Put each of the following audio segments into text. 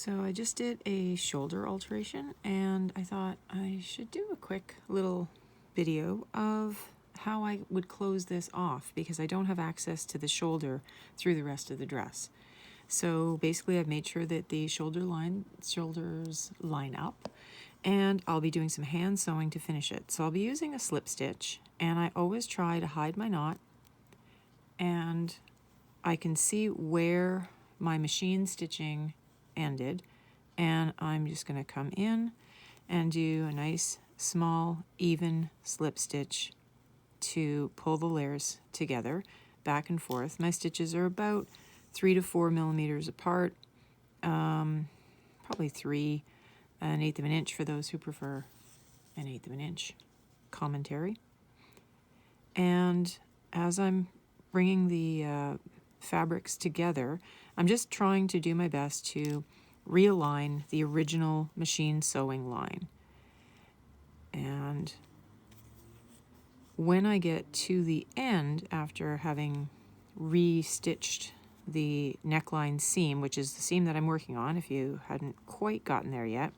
So I just did a shoulder alteration, and I thought I should do a quick little video of how I would close this off because I don't have access to the shoulder through the rest of the dress. So basically I've made sure that the shoulders line up, and I'll be doing some hand sewing to finish it. So I'll be using a slip stitch, and I always try to hide my knot, and I can see where my machine stitching ended, and I'm just going to come in and do a nice small even slip stitch to pull the layers together back and forth. My stitches are about 3 to 4 millimeters apart, probably 1/8 of an inch for those who prefer 1/8 of an inch commentary. And as I'm bringing the fabrics together, I'm just trying to do my best to realign the original machine sewing line. And when I get to the end, after having re-stitched the neckline seam, which is the seam that I'm working on, if you hadn't quite gotten there yet,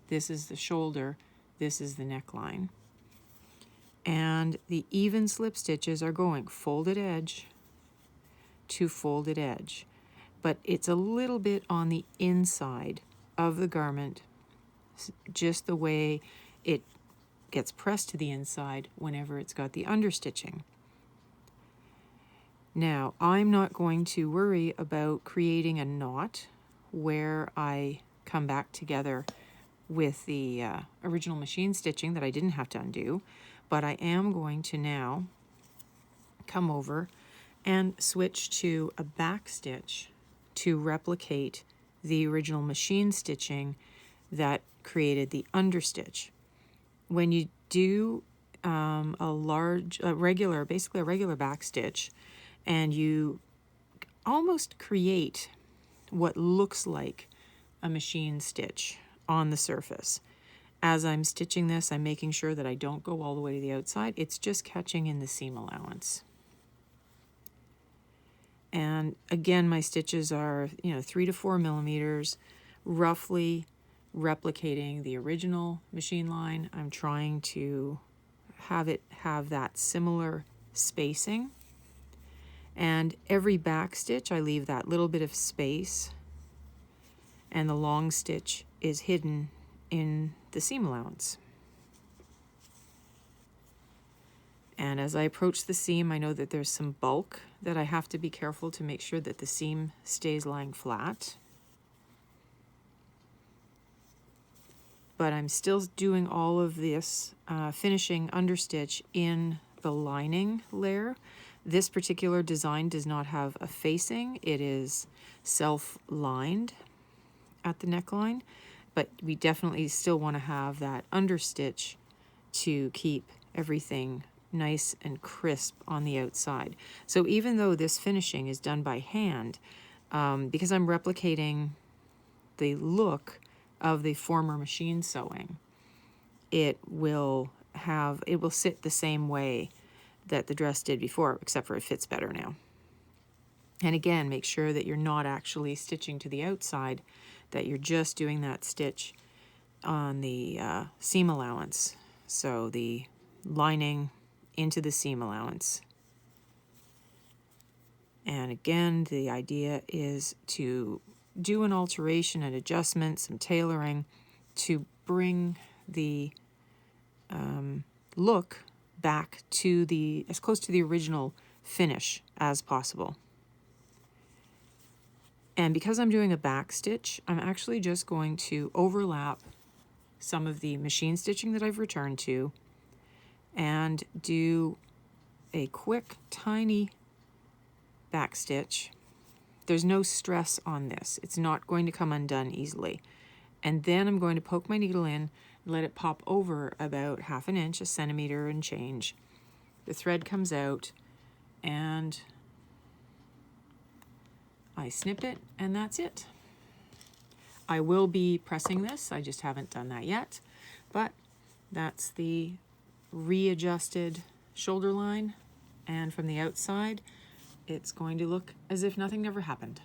this is the shoulder, this is the neckline. And the even slip stitches are going folded edge to folded edge, but it's a little bit on the inside of the garment, just the way it gets pressed to the inside whenever it's got the understitching. Now, I'm not going to worry about creating a knot where I come back together with the original machine stitching that I didn't have to undo, but I am going to now come over and switch to a back stitch to replicate the original machine stitching that created the understitch. When you do basically a regular back stitch, and you almost create what looks like a machine stitch on the surface. As I'm stitching this, I'm making sure that I don't go all the way to the outside. It's just catching in the seam allowance. And again, my stitches are 3 to 4 millimeters, roughly replicating the original machine line. I'm trying to have it have that similar spacing. And every back stitch, I leave that little bit of space, and the long stitch is hidden in the seam allowance. And as I approach the seam, I know that there's some bulk that I have to be careful to make sure that the seam stays lying flat. But I'm still doing all of this finishing understitch in the lining layer. This particular design does not have a facing. It is self-lined at the neckline, but we definitely still want to have that understitch to keep everything nice and crisp on the outside. So even though this finishing is done by hand, because I'm replicating the look of the former machine sewing, it will sit the same way that the dress did before, except for it fits better now. And again, make sure that you're not actually stitching to the outside, that you're just doing that stitch on the seam allowance. So the lining into the seam allowance. And again, the idea is to do an alteration, an adjustment, some tailoring to bring the look back to as close to the original finish as possible. And because I'm doing a back stitch, I'm actually just going to overlap some of the machine stitching that I've returned to and do a quick, tiny back stitch. There's no stress on this. It's not going to come undone easily. And then I'm going to poke my needle in and let it pop over about 1/2 inch, 1 centimeter and change. The thread comes out, and I snip it, and that's it. I will be pressing this. I just haven't done that yet. But that's the readjusted shoulder line. And from the outside, it's going to look as if nothing ever happened.